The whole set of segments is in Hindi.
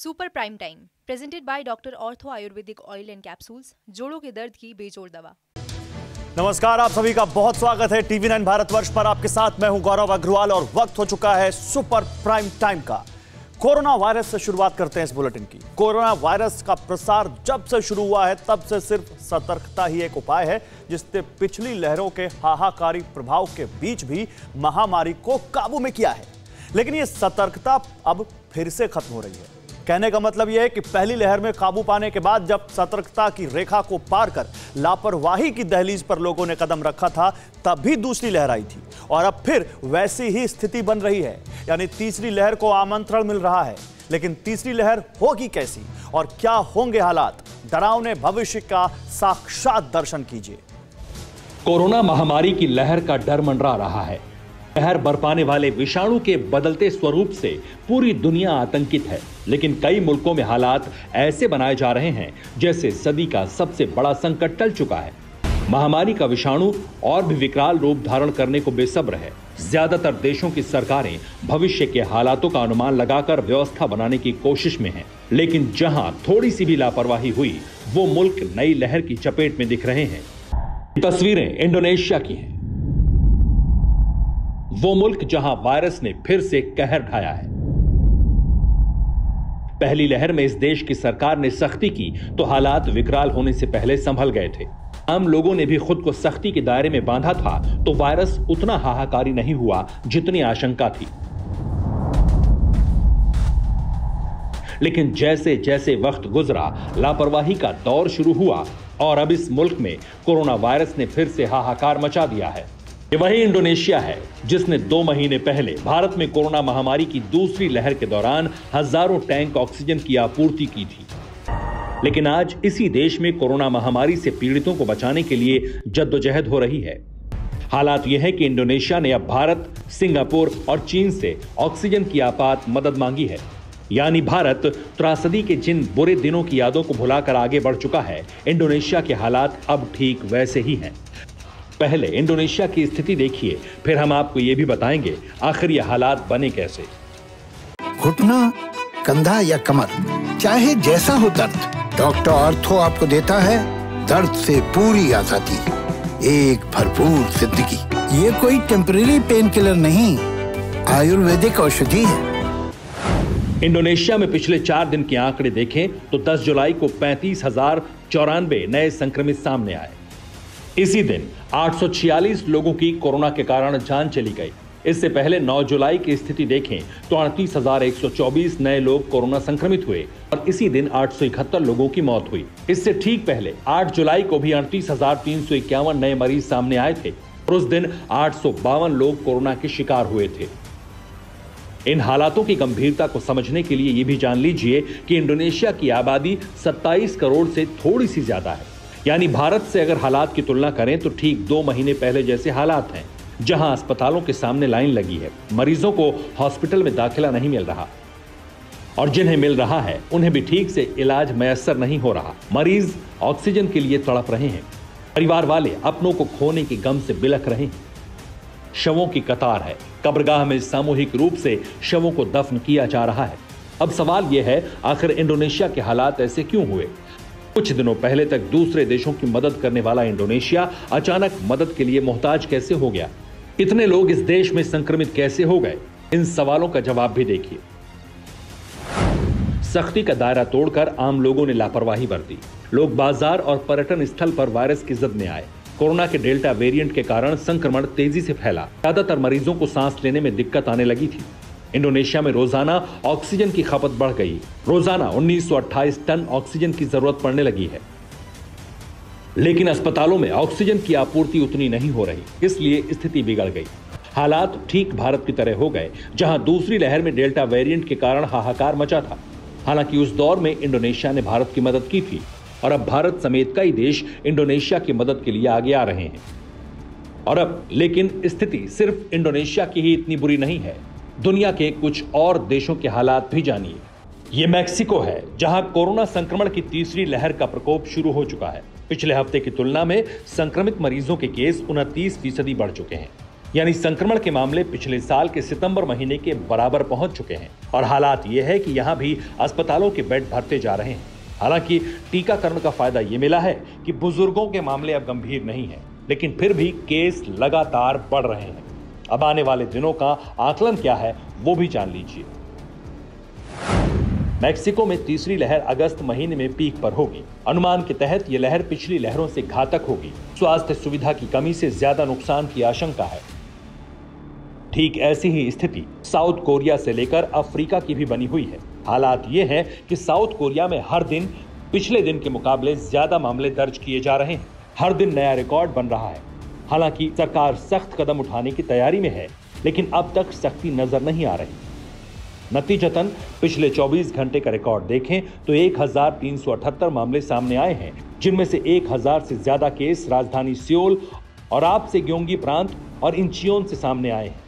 Super prime time presented by doctor ortho Ayurvedic oil and capsules, जोड़ों के दर्द की बेजोड़ दवा। नमस्कार, आप सभी का बहुत स्वागत है टीवी 9 भारतवर्ष पर। आपके साथ मैं हूं गौरव अग्रवाल और वक्त हो चुका है सुपर प्राइम टाइम का। कोरोना वायरस से शुरुआत करते हैं इस बुलेटिन की। कोरोना वायरस का प्रसार जब से शुरू हुआ है तब से सिर्फ सतर्कता ही एक उपाय है, जिसने पिछली लहरों के हाहाकारी प्रभाव के बीच भी महामारी को काबू में किया है। लेकिन ये सतर्कता अब फिर से खत्म हो रही है। कहने का मतलब यह है कि पहली लहर में काबू पाने के बाद जब सतर्कता की रेखा को पार कर लापरवाही की दहलीज पर लोगों ने कदम रखा था, तब भी दूसरी लहर आई थी और अब फिर वैसी ही स्थिति बन रही है। यानी तीसरी लहर को आमंत्रण मिल रहा है। लेकिन तीसरी लहर होगी कैसी और क्या होंगे हालात, डरावने भविष्य का साक्षात दर्शन कीजिए। कोरोना महामारी की लहर का डर मंडरा रहा है। लहर बरपाने वाले विषाणु के बदलते स्वरूप से पूरी दुनिया आतंकित है। लेकिन कई मुल्कों में हालात ऐसे बनाए जा रहे हैं जैसे सदी का सबसे बड़ा संकट टल चुका है। महामारी का विषाणु और भी विकराल रूप धारण करने को बेसब्र है। ज्यादातर देशों की सरकारें भविष्य के हालातों का अनुमान लगाकर व्यवस्था बनाने की कोशिश में हैं। लेकिन जहां थोड़ी सी भी लापरवाही हुई, वो मुल्क नई लहर की चपेट में दिख रहे हैं। तस्वीरें इंडोनेशिया की हैं। वो मुल्क जहां वायरस ने फिर से कहर ढाया है। पहली लहर में इस देश की सरकार ने सख्ती की तो हालात विकराल होने से पहले संभल गए थे। आम लोगों ने भी खुद को सख्ती के दायरे में बांधा था तो वायरस उतना हाहाकारी नहीं हुआ जितनी आशंका थी। लेकिन जैसे जैसे वक्त गुजरा, लापरवाही का दौर शुरू हुआ और अब इस मुल्क में कोरोना वायरस ने फिर से हाहाकार मचा दिया है। ये वही इंडोनेशिया है जिसने 2 महीने पहले भारत में कोरोना महामारी की दूसरी लहर के दौरान हजारों टैंक ऑक्सीजन की आपूर्ति की थी। लेकिन आज इसी देश में कोरोना महामारी से पीड़ितों को बचाने के लिए जद्दोजहद हो रही है। हालात यह है कि इंडोनेशिया ने अब भारत, सिंगापुर और चीन से ऑक्सीजन की आपात मदद मांगी है। यानी भारत त्रासदी के जिन बुरे दिनों की यादों को भुलाकर आगे बढ़ चुका है, इंडोनेशिया के हालात अब ठीक वैसे ही हैं। पहले इंडोनेशिया की स्थिति देखिए, फिर हम आपको यह भी बताएंगे आखिर ये हालात बने कैसे। घुटना, कंधा या कमर, चाहे जैसा हो दर्द, डॉक्टर ऑर्थो आपको देता है दर्द से पूरी आजादी, एक भरपूर जिंदगी। ये कोई टेम्परेरी पेन किलर नहीं, आयुर्वेदिक औषधि है। इंडोनेशिया में पिछले 4 दिन के आंकड़े देखें तो 10 जुलाई को 35,094 नए संक्रमित सामने आए। इसी दिन 846 लोगों की कोरोना के कारण जान चली गई। इससे पहले 9 जुलाई की स्थिति देखें तो 38,124 नए लोग कोरोना संक्रमित हुए और इसी दिन 871 लोगों की मौत हुई। इससे ठीक पहले 8 जुलाई को भी 38,351 नए मरीज सामने आए थे और उस दिन 852 लोग कोरोना के शिकार हुए थे। इन हालातों की गंभीरता को समझने के लिए यह भी जान लीजिए कि इंडोनेशिया की आबादी 27 करोड़ से थोड़ी सी ज्यादा है। यानी भारत से अगर हालात की तुलना करें तो ठीक 2 महीने पहले जैसे हालात हैं, जहां अस्पतालों के सामने लाइन लगी है, मरीजों को हॉस्पिटल में दाखिला नहीं मिल रहा और जिन्हें मिल रहा है उन्हें भी ठीक से इलाज मयस्सर नहीं हो रहा। मरीज ऑक्सीजन के लिए तड़प रहे हैं। परिवार वाले अपनों को खोने के गम से बिलख रहे हैं। शवों की कतार है। कब्रगाह में सामूहिक रूप से शवों को दफन किया जा रहा है। अब सवाल यह है, आखिर इंडोनेशिया के हालात ऐसे क्यों हुए? कुछ दिनों पहले तक दूसरे देशों की मदद करने वाला इंडोनेशिया अचानक मदद के लिए मोहताज कैसे हो गया? इतने लोग इस देश में संक्रमित कैसे हो गए? इन सवालों का जवाब भी देखिए। सख्ती का दायरा तोड़कर आम लोगों ने लापरवाही बरती। लोग बाजार और पर्यटन स्थल पर वायरस की जद में आए। कोरोना के डेल्टा वेरिएंट के कारण संक्रमण तेजी से फैला। ज्यादातर मरीजों को सांस लेने में दिक्कत आने लगी थी। इंडोनेशिया में रोजाना ऑक्सीजन की खपत बढ़ गई। रोजाना 1928 टन ऑक्सीजन की जरूरत पड़ने लगी है। लेकिन अस्पतालों में ऑक्सीजन की आपूर्ति उतनी नहीं हो रही, इसलिए स्थिति बिगड़ गई। हालात ठीक भारत की तरह हो गए, जहां दूसरी लहर में डेल्टा वेरिएंट के कारण हाहाकार मचा था। हालांकि उस दौर में इंडोनेशिया ने भारत की मदद की थी और अब भारत समेत कई देश इंडोनेशिया की मदद के लिए आगे आ रहे हैं। और अब लेकिन स्थिति सिर्फ इंडोनेशिया की ही इतनी बुरी नहीं है। दुनिया के कुछ और देशों के हालात भी जानिए। ये मैक्सिको है, जहां कोरोना संक्रमण की तीसरी लहर का प्रकोप शुरू हो चुका है। पिछले हफ्ते की तुलना में संक्रमित मरीजों के केस 29% बढ़ चुके हैं। यानी संक्रमण के मामले पिछले साल के सितंबर महीने के बराबर पहुंच चुके हैं और हालात ये है कि यहां भी अस्पतालों के बेड भरते जा रहे हैं। हालांकि टीकाकरण का फायदा ये मिला है कि बुजुर्गों के मामले अब गंभीर नहीं है, लेकिन फिर भी केस लगातार बढ़ रहे हैं। अब आने वाले दिनों का आकलन क्या है वो भी जान लीजिए। मैक्सिको में तीसरी लहर अगस्त महीने में पीक पर होगी। अनुमान के तहत यह लहर पिछली लहरों से घातक होगी। स्वास्थ्य सुविधा की कमी से ज्यादा नुकसान की आशंका है। ठीक ऐसी ही स्थिति साउथ कोरिया से लेकर अफ्रीका की भी बनी हुई है। हालात ये हैं कि साउथ कोरिया में हर दिन पिछले दिन के मुकाबले ज्यादा मामले दर्ज किए जा रहे हैं। हर दिन नया रिकॉर्ड बन रहा है। हालांकि सरकार सख्त कदम उठाने की तैयारी में है, लेकिन अब तक सख्ती नजर नहीं आ रही। नतीजतन पिछले 24 घंटे का रिकॉर्ड देखें तो 1378 मामले सामने आए हैं, जिनमें से 1000 से ज्यादा केस राजधानी सियोल और आपसे ग्योंगी प्रांत और इंचियोन से सामने आए हैं।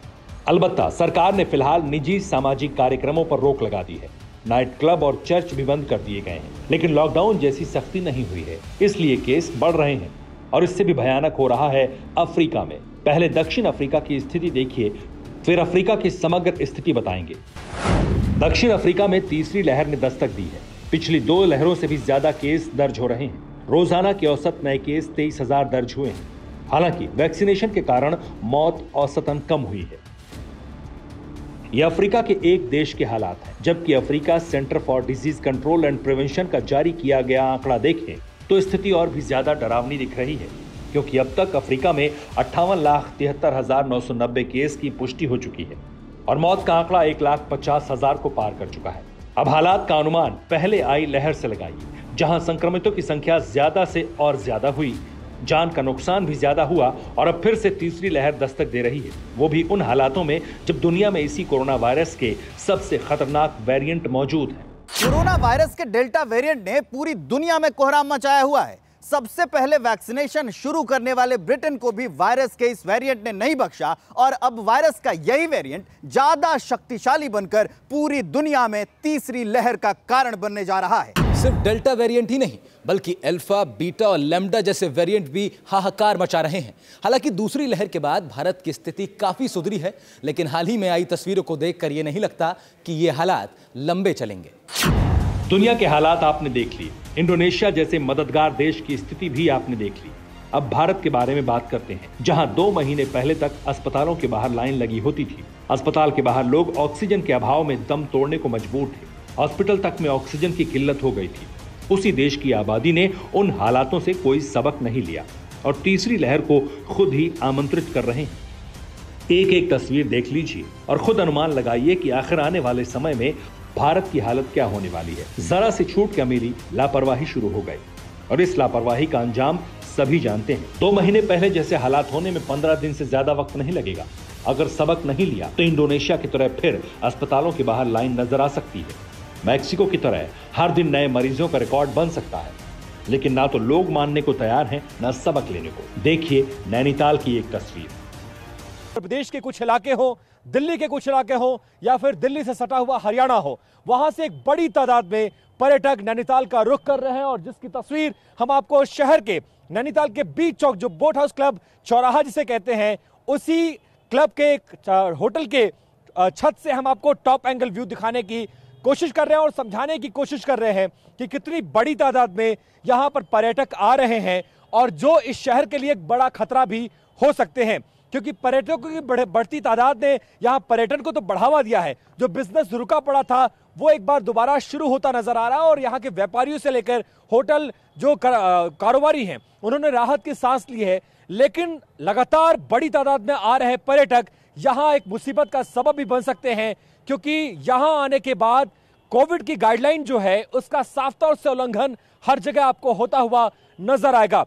अलबत्ता सरकार ने फिलहाल निजी सामाजिक कार्यक्रमों पर रोक लगा दी है। नाइट क्लब और चर्च भी बंद कर दिए गए हैं, लेकिन लॉकडाउन जैसी सख्ती नहीं हुई है, इसलिए केस बढ़ रहे हैं। और इससे भी भयानक हो रहा है अफ्रीका में। पहले दक्षिण अफ्रीका की स्थिति देखिए, फिर अफ्रीका की समग्र स्थिति बताएंगे। दक्षिण अफ्रीका में तीसरी लहर ने दस्तक दी है। पिछली 2 लहरों से भी ज्यादा केस दर्ज हो रहे हैं। रोजाना के औसत नए केस 23,000 दर्ज हुए हैं। हालांकि वैक्सीनेशन के कारण मौत औसतन कम हुई है। ये अफ्रीका के एक देश के हालात हैं, जबकि Africa centre for disease control and prevention का जारी किया गया आंकड़ा देखें तो स्थिति और भी ज्यादा डरावनी दिख रही है, क्योंकि अब तक अफ्रीका में 58,73,990 केस की पुष्टि हो चुकी है और मौत का आंकड़ा 1,50,000 को पार कर चुका है। अब हालात का अनुमान पहले आई लहर से लगाइए, जहां संक्रमितों की संख्या ज्यादा से और ज्यादा हुई, जान का नुकसान भी ज्यादा हुआ और अब फिर से तीसरी लहर दस्तक दे रही है, वो भी उन हालातों में जब दुनिया में इसी कोरोना वायरस के सबसे खतरनाक वेरिएंट मौजूद है। कोरोना वायरस के डेल्टा वेरिएंट ने पूरी दुनिया में कोहराम मचाया हुआ है। सबसे पहले वैक्सीनेशन शुरू करने वाले ब्रिटेन को भी वायरस के इस वेरिएंट ने नहीं बख्शा और अब वायरस का यही वेरिएंट ज्यादा शक्तिशाली बनकर पूरी दुनिया में तीसरी लहर का कारण बनने जा रहा है। सिर्फ डेल्टा वेरिएंट ही नहीं, बल्कि अल्फा, बीटा और लैम्डा जैसे वेरिएंट भी हाहाकार मचा रहे हैं। हालांकि दूसरी लहर के बाद भारत की स्थिति काफी सुधरी है, लेकिन हाल ही में आई तस्वीरों को देखकर यह नहीं लगता कि ये हालात लंबे चलेंगे। दुनिया के हालात आपने देख लिए, इंडोनेशिया जैसे मददगार देश की स्थिति भी आपने देख ली। अब भारत के बारे में बात करते हैं, जहां 2 महीने पहले तक अस्पतालों के बाहर लाइन लगी होती थी। अस्पताल के बाहर लोग ऑक्सीजन के अभाव में दम तोड़ने को मजबूर थे। हॉस्पिटल तक में ऑक्सीजन की किल्लत हो गई थी। उसी देश की आबादी ने उन हालातों से कोई सबक नहीं लिया और तीसरी लहर को खुद ही आमंत्रित कर रहे हैं। एक एक तस्वीर देख लीजिए और खुद अनुमान लगाइए कि आखिर आने वाले समय में भारत की हालत क्या होने वाली है। जरा सी छूट के मेरी लापरवाही शुरू हो गई और इस लापरवाही का अंजाम सभी जानते हैं। 2 महीने पहले जैसे हालात होने में 15 दिन से ज्यादा वक्त नहीं लगेगा। अगर सबक नहीं लिया तो इंडोनेशिया की तरह फिर अस्पतालों के बाहर लाइन नजर आ सकती है। मैक्सिको की तरह हर दिन नए मरीजों का रिकॉर्ड बन सकता है, लेकिन ना तो लोग मानने को तैयार हैं, ना सबक लेने को। देखिए नैनीताल की एक तस्वीर। उत्तर प्रदेश के कुछ इलाके हो, दिल्ली के कुछ इलाके हो या फिर दिल्ली से सटा हुआ हरियाणा हो, वहां से एक बड़ी तादाद में पर्यटक नैनीताल का रुख कर रहे हैं और जिसकी तस्वीर हम आपको शहर के नैनीताल के बीच चौक, जो बोट हाउस क्लब चौराहा जिसे कहते हैं, उसी क्लब के एक होटल के छत से हम आपको टॉप एंगल व्यू दिखाने की कोशिश कर रहे हैं और समझाने की कोशिश कर रहे हैं कि कितनी बड़ी तादाद में यहां पर पर्यटक आ रहे हैं और जो इस शहर के लिए एक बड़ा खतरा भी हो सकते हैं, क्योंकि पर्यटकों की बढ़ती तादाद ने यहां पर्यटन को तो बढ़ावा दिया है। जो बिजनेस रुका पड़ा था वो एक बार दोबारा शुरू होता नजर आ रहा है और यहां के व्यापारियों से लेकर होटल जो कारोबारी हैं उन्होंने राहत की सांस ली है। लेकिन लगातार बड़ी तादाद में आ रहे पर्यटक यहां एक मुसीबत का सबब भी बन सकते हैं, क्योंकि यहां आने के बाद कोविड की गाइडलाइन जो है उसका साफ तौर से उल्लंघन हर जगह आपको होता हुआ नजर आएगा।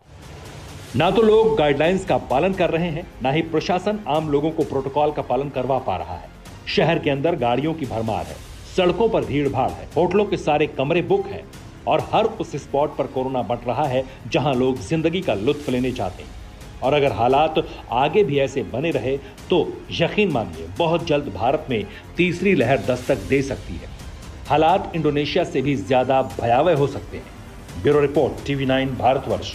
ना तो लोग गाइडलाइंस का पालन कर रहे हैं, ना ही प्रशासन आम लोगों को प्रोटोकॉल का पालन करवा पा रहा है। शहर के अंदर गाड़ियों की भरमार है, सड़कों पर भीड़ भाड़ है, होटलों के सारे कमरे बुक हैं और हर उस स्पॉट पर कोरोना बंट रहा है जहां लोग जिंदगी का लुत्फ लेने चाहते हैं। और अगर हालात आगे भी ऐसे बने रहे तो यकीन मानिए बहुत जल्द भारत में तीसरी लहर दस्तक दे सकती है। हालात इंडोनेशिया से भी ज्यादा भयावह हो सकते हैं। Bureau report, TV9 Bharatvarsh.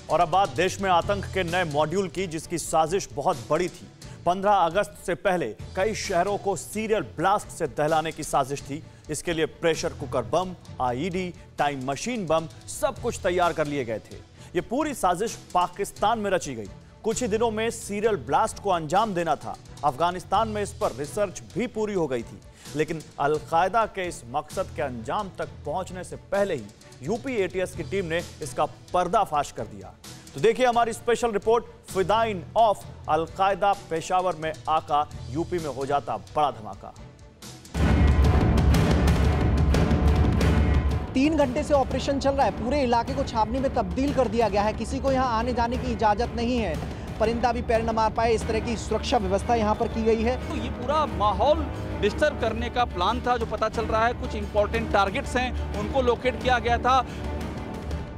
और अब बात देश में आतंक के नए मॉड्यूल की, जिसकी साजिश बहुत बड़ी थी। 15 अगस्त से पहले कई शहरों को सीरियल ब्लास्ट से दहलाने की साजिश थी। इसके लिए pressure cooker bomb, IED, time machine bomb सब कुछ तैयार कर लिए गए थे। ये पूरी साजिश पाकिस्तान में रची गई। कुछ ही दिनों में सीरियल ब्लास्ट को अंजाम देना था। अफगानिस्तान में इस पर रिसर्च भी पूरी हो गई थी, लेकिन अल-कायदा के इस मकसद के अंजाम तक पहुंचने से पहले ही यूपी एटीएस की टीम ने इसका पर्दाफाश कर दिया। तो देखिए हमारी स्पेशल रिपोर्ट, फिदाइन ऑफ अल-कायदा पेशावर में आका, यूपी में हो जाता बड़ा धमाका। 3 घंटे से ऑपरेशन चल रहा है। पूरे इलाके को छावनी में तब्दील कर दिया गया है। किसी को यहाँ आने जाने की इजाजत नहीं है। परिंदा भी पैर न मार पाए, इस तरह की सुरक्षा व्यवस्था यहाँ पर की गई है। तो ये पूरा माहौल डिस्टर्ब करने का प्लान था, जो पता चल रहा है। कुछ इंपॉर्टेंट टारगेट्स हैं, उनको लोकेट किया गया था।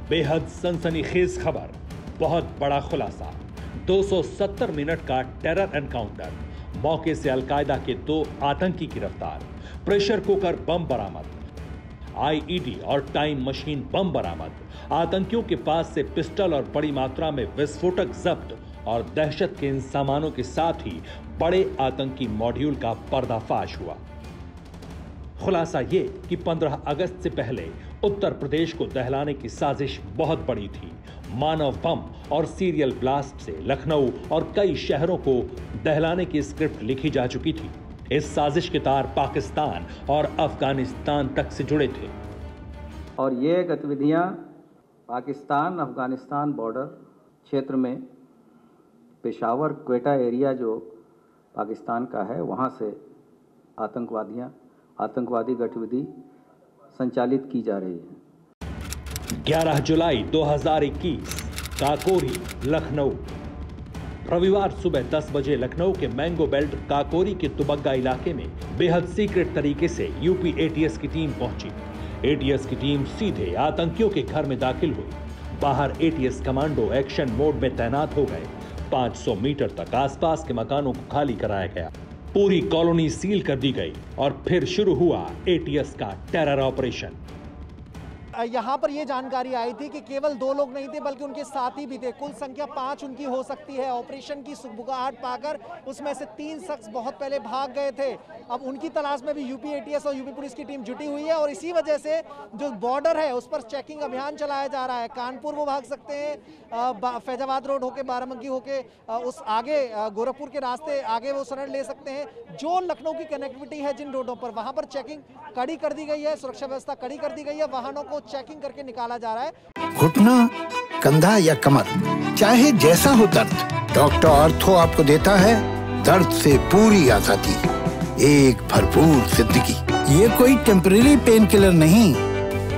बेहद सनसनीखेज खबर, बहुत बड़ा खुलासा। 270 मिनट का टेरर एनकाउंटर, मौके से अलकायदा के 2 आतंकी गिरफ्तार, प्रेशर कुकर बम बरामद, आईईडी और टाइम मशीन बम बरामद, आतंकियों के पास से पिस्टल और बड़ी मात्रा में विस्फोटक जब्त और दहशत के इन सामानों के साथ ही बड़े आतंकी मॉड्यूल का पर्दाफाश हुआ। खुलासा ये कि 15 अगस्त से पहले उत्तर प्रदेश को दहलाने की साजिश बहुत बड़ी थी। मानव बम और सीरियल ब्लास्ट से लखनऊ और कई शहरों को दहलाने की स्क्रिप्ट लिखी जा चुकी थी। इस साजिश के तार पाकिस्तान और अफगानिस्तान तक से जुड़े थे और ये गतिविधियां पाकिस्तान अफगानिस्तान बॉर्डर क्षेत्र में पेशावर क्वेटा एरिया जो पाकिस्तान का है, वहां से आतंकवादी गतिविधि संचालित की जा रही है। 11 जुलाई 2021 काकोरी, लखनऊ। रविवार सुबह 10 बजे लखनऊ के मैंगो बेल्ट काकोरी के तुबग्गा इलाके में बेहद सीक्रेट तरीके से यूपी एटीएस की टीम पहुंची। एटीएस की टीम सीधे आतंकियों के घर में दाखिल हुई। बाहर एटीएस कमांडो एक्शन मोड में तैनात हो गए। 500 मीटर तक आसपास के मकानों को खाली कराया गया। पूरी कॉलोनी सील कर दी गई और फिर शुरू हुआ एटीएस का टेरर ऑपरेशन। यहाँ पर ये जानकारी आई थी कि केवल 2 लोग नहीं थे, बल्कि उनके साथी भी थे। कुल संख्या 5 उनकी हो सकती है। ऑपरेशन की सुगबुगाहट पाकर उसमें से 3 शख्स बहुत पहले भाग गए थे। अब उनकी तलाश में भी यूपी एटीएस और यूपी पुलिस की टीम जुटी हुई है और इसी वजह से जो बॉर्डर है उस पर चेकिंग अभियान चलाया जा रहा है। कानपुर वो भाग सकते हैं, फैजाबाद रोड होके, बाराबंकी होके, उस आगे गोरखपुर के रास्ते आगे वो शरण ले सकते हैं। जो लखनऊ की कनेक्टिविटी है जिन रोडों पर, वहां पर चेकिंग कड़ी कर दी गई है, सुरक्षा व्यवस्था कड़ी कर दी गई है। वाहनों को चेकिंग करके निकाला जा रहा है। घुटना, कंधा या कमर, चाहे जैसा हो दर्द, डॉक्टर ऑर्थो आपको देता है दर्द से पूरी आजादी, एक भरपूर जिंदगी। ये कोई टेम्परेरी पेन किलर नहीं,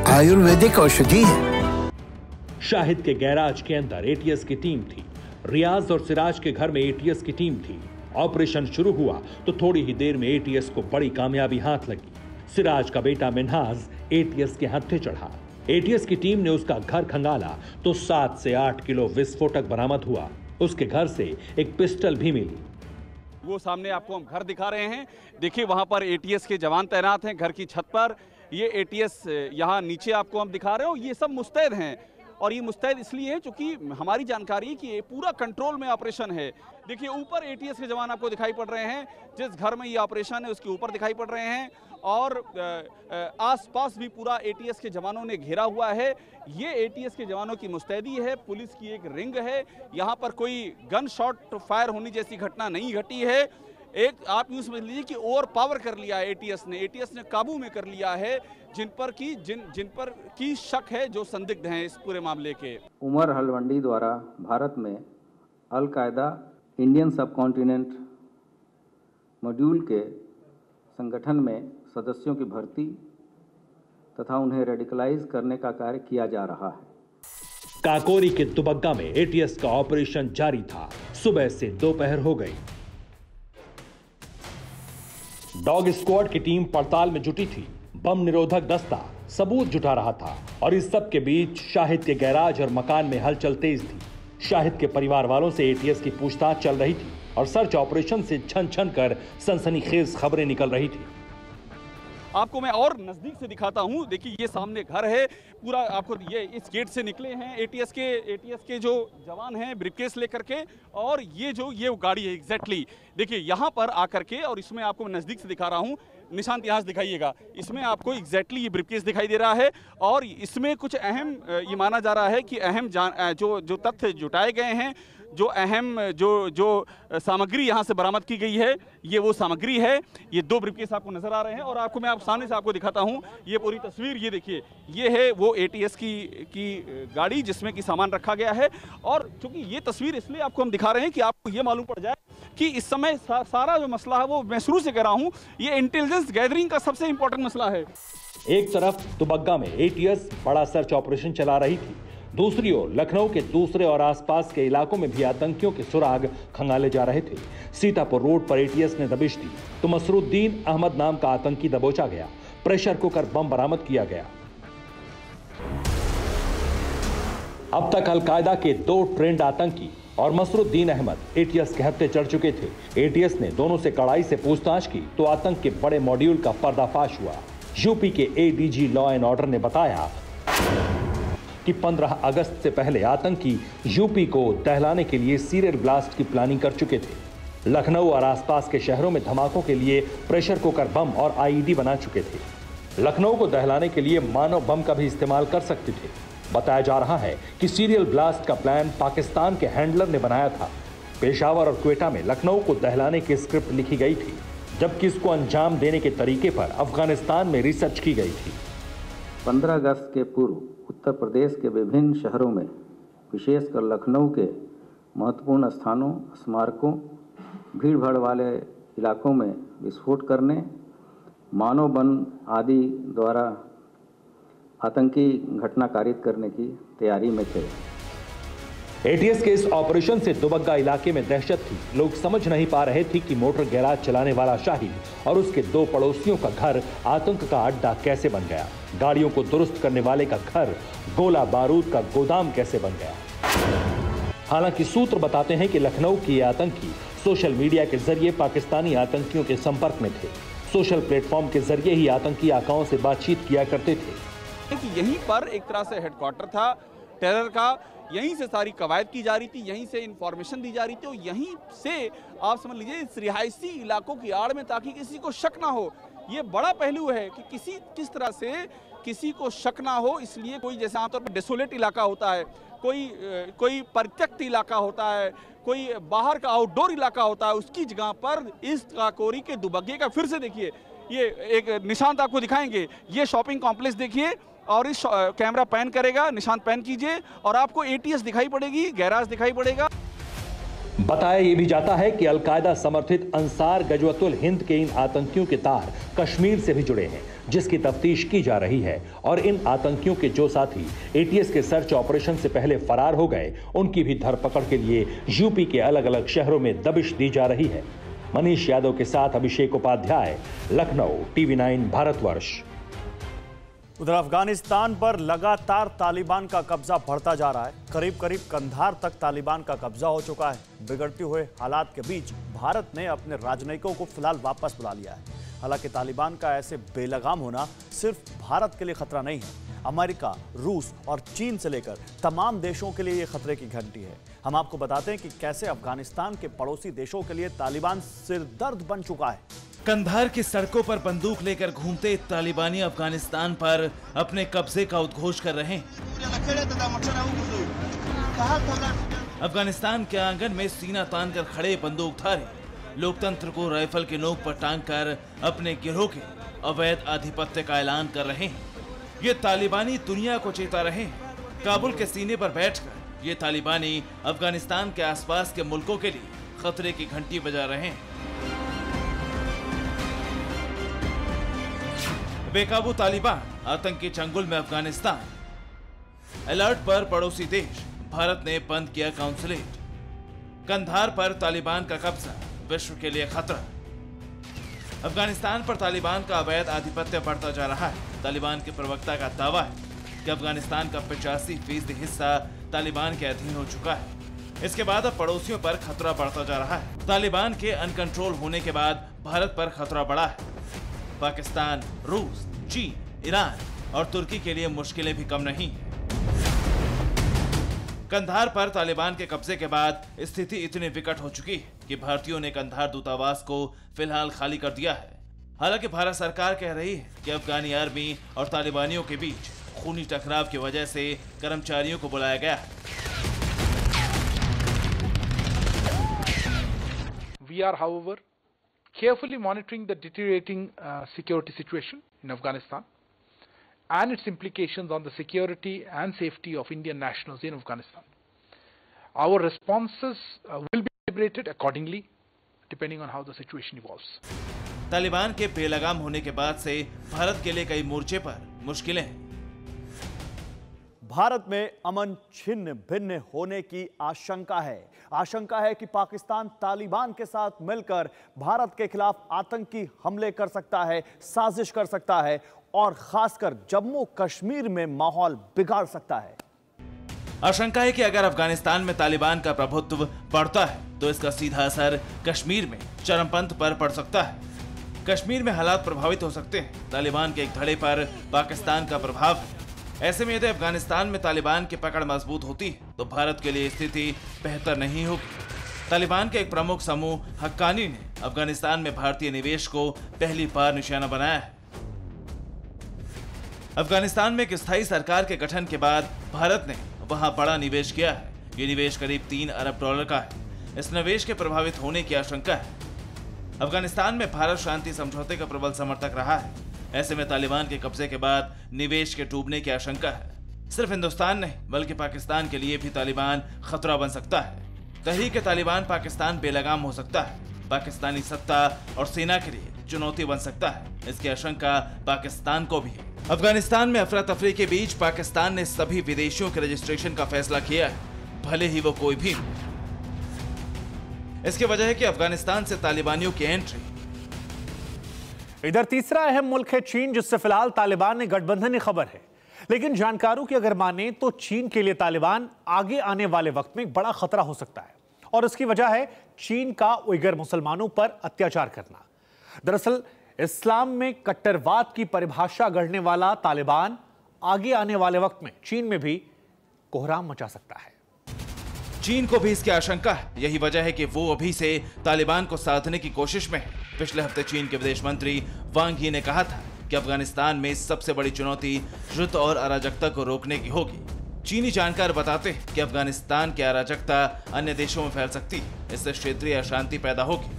आयुर्वेदिक औषधि है। शाहिद के गैराज के अंदर एटीएस की टीम थी। रियाज और सिराज के घर में एटीएस की टीम थी। ऑपरेशन शुरू हुआ तो थोड़ी ही देर में एटीएस को बड़ी कामयाबी हाथ लगी। सिराज का बेटा मिन्हाज एटीएस के हत्थे चढ़ा। एटीएस की टीम ने उसका घर खंगाला तो 7 से 8 किलो विस्फोटक बरामद हुआ। उसके घर से एक पिस्टल भी मिली। वो सामने आपको हम घर दिखा रहे हैं। देखिए वहां पर एटीएस के जवान तैनात हैं घर की छत पर। ये एटीएस यहाँ नीचे आपको हम दिखा रहे हो। ये सब मुस्तैद हैं और ये मुस्तैद इसलिए है क्योंकि हमारी जानकारी है कि ये पूरा कंट्रोल में ऑपरेशन है। देखिए ऊपर एटीएस के जवान आपको दिखाई पड़ रहे हैं। जिस घर में ये ऑपरेशन है उसके ऊपर दिखाई पड़ रहे हैं और आसपास भी पूरा एटीएस के जवानों ने घेरा हुआ है। ये एटीएस के जवानों की मुस्तैदी है। पुलिस की एक रिंग है। यहाँ पर कोई गन शॉट फायर होने जैसी घटना नहीं घटी है। एक आप यूँ समझ लीजिए कि ओवर पावर कर लिया है एटीएस ने काबू में कर लिया है जिन पर की शक है, जो संदिग्ध हैं इस पूरे मामले के। उमर हलवंडी द्वारा भारत में अल कायदा इंडियन सब कॉन्टिनेंट मॉड्यूल के संगठन में सदस्यों की भर्ती तथा उन्हें रेडिकलाइज करने का कार्य किया जा रहा है। काकोरी के दुबग्गा में एटीएस का ऑपरेशन जारी था। सुबह से दोपहर हो गई। डॉग स्क्वाड की टीम पड़ताल में जुटी थी। बम निरोधक दस्ता सबूत जुटा रहा था और इस सब के बीच शाहिद के गैराज और मकान में हलचल तेज थी। शाहिद के परिवार वालों से एटीएस की पूछताछ चल रही थी और सर्च ऑपरेशन से छन छन कर सनसनीखेज खबरें निकल रही थी। आपको मैं और नज़दीक से दिखाता हूँ। देखिए ये सामने घर है पूरा, आपको ये इस गेट से निकले हैं एटीएस के जो जवान हैं ब्रीफकेस लेकर के, और ये गाड़ी है एग्जैक्टली। देखिए यहाँ पर आकर के, और इसमें आपको मैं नज़दीक से दिखा रहा हूँ, निशांत यहाँ से दिखाइएगा, इसमें आपको एग्जैक्टली ये ब्रीफकेस दिखाई दे रहा है, और इसमें कुछ अहम ये माना जा रहा है कि अहम जो तथ्य जुटाए गए हैं, जो अहम जो सामग्री यहाँ से बरामद की गई है, ये वो सामग्री है। ये 2 ब्रीफकेस आपको नजर आ रहे हैं, और आपको मैं सामने से आपको दिखाता हूँ ये पूरी तस्वीर। ये देखिए, ये है वो एटीएस की गाड़ी जिसमें कि सामान रखा गया है। और चूंकि ये तस्वीर इसलिए आपको हम दिखा रहे हैं कि आपको ये मालूम पड़ जाए कि इस समय सारा जो मसला है वो मैं शुरू से कह रहा हूँ, ये इंटेलिजेंस गैदरिंग का सबसे इंपॉर्टेंट मसला है। एक तरफ दुबग्गा में एटीएस बड़ा सर्च ऑपरेशन चला रही थी, दूसरी ओर लखनऊ के दूसरे और आसपास के इलाकों में भी आतंकियों के सुराग खंगाले जा रहे थे। सीतापुर रोड पर एटीएस ने दबिश दी तो मसरुद्दीन अहमद नाम का आतंकी दबोचा गया। प्रेशर कुकर बम बरामद किया गया। अब तक अलकायदा के 2 ट्रेंड आतंकी और मसरुद्दीन अहमद एटीएस के हत्थे चढ़ चुके थे। एटीएस ने दोनों से कड़ाई से पूछताछ की तो आतंक के बड़े मॉड्यूल का पर्दाफाश हुआ। यूपी के एडीजी लॉ एंड ऑर्डर ने बताया कि 15 अगस्त से पहले आतंकी यूपी को दहलाने के लिए सीरियल ब्लास्ट की प्लानिंग कर चुके थे। लखनऊ और आसपास के शहरों में धमाकों के लिए प्रेशर कुकर बम और आईईडी बना चुके थे। लखनऊ को दहलाने के लिए मानव बम का भी इस्तेमाल कर सकते थे। बताया जा रहा है कि सीरियल ब्लास्ट का प्लान पाकिस्तान के हैंडलर ने बनाया था। पेशावर और क्वेटा में लखनऊ को दहलाने की स्क्रिप्ट लिखी गई थी, जबकि इसको अंजाम देने के तरीके पर अफगानिस्तान में रिसर्च की गई थी। 15 अगस्त के पूर्व उत्तर प्रदेश के विभिन्न शहरों में, विशेषकर लखनऊ के महत्वपूर्ण स्थानों, स्मारकों, भीड़भाड़ वाले इलाकों में विस्फोट करने, मानव बम आदि द्वारा आतंकी घटना कारित करने की तैयारी में थे। एटीएस के इस ऑपरेशन से दुबग्गा इलाके में दहशत थी। लोग समझ नहीं पा रहे थे कि मोटर गैराज चलाने वाला शाहिद और उसके 2 पड़ोसियों का घर आतंक का अड्डा कैसे बन गया। गाड़ियों को दुरुस्त करने वाले का घर गोला बारूद का गोदाम कैसे बन गया। हालांकि सूत्र बताते हैं कि लखनऊ के ये आतंकी सोशल मीडिया के जरिए पाकिस्तानी आतंकियों के संपर्क में थे। सोशल प्लेटफॉर्म के जरिए ही आतंकी आकाओं से बातचीत किया करते थे। कि यहीं पर एक तरह से हेडक्वार्टर था टेरर का, यहीं से सारी कवायद की जा रही थी, यहीं से इंफॉर्मेशन दी जा रही थी, और यहीं से आप समझ लीजिए इस रिहायशी इलाकों की आड़ में, ताकि किसी को शक ना हो। ये बड़ा पहलू है कि किस तरह से किसी को शक ना हो। इसलिए कोई जैसे आमतौर पर डेसोलेट इलाका होता है, कोई परित्यक्त इलाका होता है, कोई बाहर का आउटडोर इलाका होता है, उसकी जगह पर इस काकोरी के दुबग्गे का फिर से देखिए, ये एक निशान आपको दिखाएंगे। ये शॉपिंग कॉम्प्लेक्स देखिए, और इस कैमरा पैन करेगा, निशान पैन कीजिए और आपको एटीएस दिखाई पड़ेगी, गैराज दिखाई पड़ेगा। बताया ये भी जाता है कि अलकायदा समर्थित अंसार गजवतुल हिंद के इन आतंकियों के तार कश्मीर से भी जुड़े हैं, जिसकी तफ्तीश की जा रही है। और इन आतंकियों के जो साथी एटीएस के सर्च ऑपरेशन से पहले फरार हो गए, उनकी भी धरपकड़ के लिए यूपी के अलग अलग शहरों में दबिश दी जा रही है। मनीष यादव के साथ अभिषेक उपाध्याय, लखनऊ, TV9 भारतवर्ष। उधर अफगानिस्तान पर लगातार तालिबान का कब्जा बढ़ता जा रहा है। करीब करीब कंधार तक तालिबान का कब्जा हो चुका है। बिगड़ते हुए हालात के बीच भारत ने अपने राजनयिकों को फिलहाल वापस बुला लिया है। हालांकि तालिबान का ऐसे बेलगाम होना सिर्फ भारत के लिए खतरा नहीं है। अमेरिका, रूस और चीन से लेकर तमाम देशों के लिए ये खतरे की घंटी है। हम आपको बताते हैं कि कैसे अफगानिस्तान के पड़ोसी देशों के लिए तालिबान सिरदर्द बन चुका है। कंधार की सड़कों पर बंदूक लेकर घूमते तालिबानी अफगानिस्तान पर अपने कब्जे का उद्घोष कर रहे हैं। अफगानिस्तान के आंगन में सीना तान कर खड़े बंदूकधारी लोकतंत्र को राइफल के नोक पर टांग कर अपने गिरोह के अवैध आधिपत्य का ऐलान कर रहे हैं। ये तालिबानी दुनिया को चेता रहे हैं। काबुल के सीने पर बैठकर ये तालिबानी अफगानिस्तान के आसपास के मुल्कों के लिए खतरे की घंटी बजा रहे हैं। बेकाबू तालिबान आतंकी चंगुल में अफगानिस्तान। अलर्ट पर पड़ोसी देश। भारत ने बंद किया काउंसलेट। कंधार पर तालिबान का कब्जा विश्व के लिए खतरा। अफगानिस्तान पर तालिबान का अवैध आधिपत्य बढ़ता जा रहा है। तालिबान के प्रवक्ता का दावा है कि अफगानिस्तान का 85% हिस्सा तालिबान के अधीन हो चुका है। इसके बाद अब पड़ोसियों पर खतरा बढ़ता जा रहा है। तालिबान के अनकंट्रोल होने के बाद भारत पर खतरा बढ़ा है। पाकिस्तान, रूस, चीन, ईरान और तुर्की के लिए मुश्किलें भी कम नहीं। कंधार पर तालिबान के कब्जे के बाद स्थिति इतनी विकट हो चुकी है कि भारतीयों ने कंधार दूतावास को फिलहाल खाली कर दिया है। हालांकि भारत सरकार कह रही है कि अफगानी आर्मी और तालिबानियों के बीच खूनी टकराव की वजह से कर्मचारियों को बुलाया गया है। We are, however, carefully monitoring the deteriorating security situation in Afghanistan and its implications on the security and safety of Indian nationals in Afghanistan. Our responses will be calibrated accordingly, depending on how the situation evolves. Taliban के बेलगाम होने के बाद से भारत के लिए कई मोर्चे पर मुश्किलें हैं। भारत में अमन छिन्न भिन्न होने की आशंका है। आशंका है कि पाकिस्तान तालिबान के साथ मिलकर भारत के खिलाफ आतंकी हमले कर सकता है, साजिश कर सकता है और खासकर जम्मू कश्मीर में माहौल बिगाड़ सकता है। आशंका है कि अगर अफगानिस्तान में तालिबान का प्रभुत्व बढ़ता है तो इसका सीधा असर कश्मीर में चरमपंथ पर पड़ सकता है। कश्मीर में हालात प्रभावित हो सकते हैं। तालिबान के एक धड़े पर पाकिस्तान का प्रभाव है। ऐसे में यदि अफगानिस्तान में तालिबान की पकड़ मजबूत होती है तो भारत के लिए स्थिति बेहतर नहीं होगी। तालिबान के एक प्रमुख समूह हक्कानी ने अफगानिस्तान में भारतीय निवेश को पहली बार निशाना बनाया है। अफगानिस्तान में एक स्थायी सरकार के गठन के बाद भारत ने वहां बड़ा निवेश किया है। ये निवेश करीब $3 अरब का है। इस निवेश के प्रभावित होने की आशंका है। अफगानिस्तान में भारत शांति समझौते का प्रबल समर्थक रहा है। ऐसे में तालिबान के कब्जे के बाद निवेश के डूबने की आशंका है। सिर्फ हिंदुस्तान नहीं बल्कि पाकिस्तान के लिए भी तालिबान खतरा बन सकता है। तहरीक-ए-तालिबान पाकिस्तान बेलगाम हो सकता है। पाकिस्तानी सत्ता और सेना के लिए चुनौती बन सकता है। इसकी आशंका पाकिस्तान को भी है। अफगानिस्तान में अफरा तफरी के बीच पाकिस्तान ने सभी विदेशियों के रजिस्ट्रेशन का फैसला किया है, भले ही वो कोई भी हो। इसकी वजह है कि अफगानिस्तान से तालिबानियों की एंट्री। इधर तीसरा अहम मुल्क है चीन, जिससे फिलहाल तालिबान ने गठबंधन की खबर है। लेकिन जानकारों की अगर माने तो चीन के लिए तालिबान आगे आने वाले वक्त में एक बड़ा खतरा हो सकता है और इसकी वजह है चीन का उइगर मुसलमानों पर अत्याचार करना। दरअसल इस्लाम में कट्टरवाद की परिभाषा गढ़ने वाला तालिबान आगे आने वाले वक्त में चीन में भी कोहराम मचा सकता है। चीन को भी इसकी आशंका है। यही वजह है कि वो अभी से तालिबान को साधने की कोशिश में है। पिछले हफ्ते चीन के विदेश मंत्री वांग यी ने कहा था कि अफगानिस्तान में सबसे बड़ी चुनौती युद्ध और अराजकता को रोकने की होगी। चीनी जानकार बताते हैं कि अफगानिस्तान की अराजकता अन्य देशों में फैल सकती है। इससे क्षेत्रीय अशांति पैदा होगी।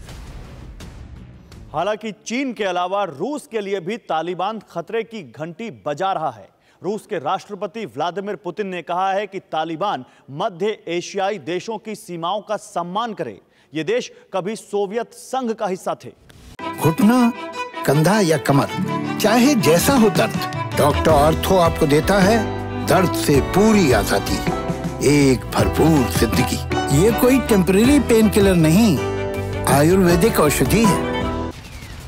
हालांकि चीन के अलावा रूस के लिए भी तालिबान खतरे की घंटी बजा रहा है। रूस के राष्ट्रपति व्लादिमीर पुतिन ने कहा है कि तालिबान मध्य एशियाई देशों की सीमाओं का सम्मान करे। ये देश कभी सोवियत संघ का हिस्सा थे। घुटना, कंधा या कमर, चाहे जैसा हो दर्द, डॉक्टर ऑर्थो आपको देता है दर्द से पूरी आजादी, एक भरपूर जिंदगी। ये कोई टेम्परेरी पेन किलर नहीं, आयुर्वेदिक औषधि है।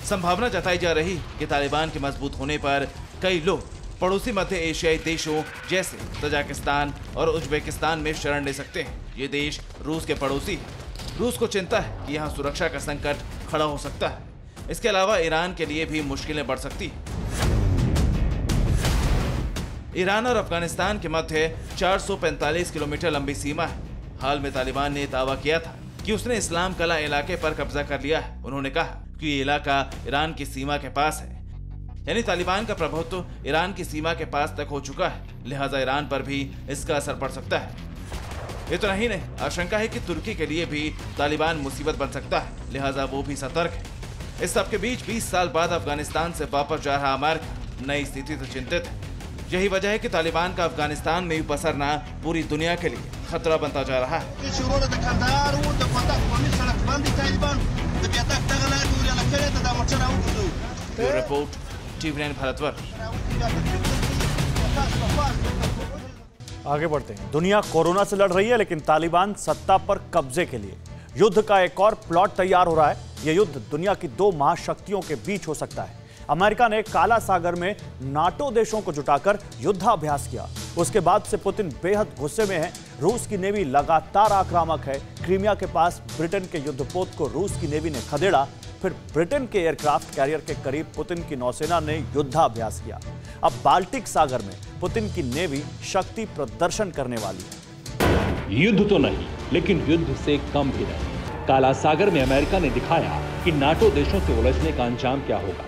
संभावना जताई जा रही कि तालिबान के मजबूत होने पर कई लोग पड़ोसी मध्य एशियाई देशों जैसे तजाकिस्तान और उज्बेकिस्तान में शरण ले सकते हैं। ये देश रूस के पड़ोसी हैं। रूस को चिंता है कि यहाँ सुरक्षा का संकट खड़ा हो सकता है। इसके अलावा ईरान के लिए भी मुश्किलें बढ़ सकती हैं। ईरान और अफगानिस्तान के मध्य 445 किलोमीटर लंबी सीमा है। हाल में तालिबान ने दावा किया था कि उसने इस्लाम कला इलाके पर कब्जा कर लिया है। उन्होंने कहा कि ये इलाका ईरान की सीमा के पास है, यानी तालिबान का प्रभुत्व ईरान की सीमा के पास तक हो चुका है। लिहाजा ईरान पर भी इसका असर पड़ सकता है। इतना ही नहीं, आशंका है कि तुर्की के लिए भी तालिबान मुसीबत बन सकता है। लिहाजा वो भी सतर्क है। इस सब के बीच 20 साल बाद अफगानिस्तान से वापस जा रहा अमेरिका नई स्थिति से चिंतित है। यही वजह है कि तालिबान का अफगानिस्तान में भी पसरना पूरी दुनिया के लिए खतरा बनता जा रहा है। Bureau report, TV9 Bharatvarsh. आगे बढ़ते हैं। दुनिया कोरोना से लड़ रही है, लेकिन तालिबान सत्ता पर कब्जे के लिए युद्ध का एक और प्लॉट तैयार हो रहा है। यह युद्ध दुनिया की दो महाशक्तियों के बीच हो सकता है। अमेरिका ने काला सागर में नाटो देशों को जुटाकर युद्धाभ्यास किया। उसके बाद से पुतिन बेहद गुस्से में है। रूस की नेवी लगातार आक्रामक है। क्रीमिया के पास ब्रिटेन के युद्धपोत को रूस की नेवी ने खदेड़ा। फिर ब्रिटेन के एयरक्राफ्ट कैरियर के करीब पुतिन की नौसेना ने युद्धाभ्यास किया। अब बाल्टिक सागर में पुतिन की नेवी शक्ति प्रदर्शन करने वाली है। युद्ध तो नहीं, लेकिन युद्ध से कम भी नहीं। काला सागर में अमेरिका ने दिखाया कि नाटो देशों से उलझने का अंजाम क्या होगा।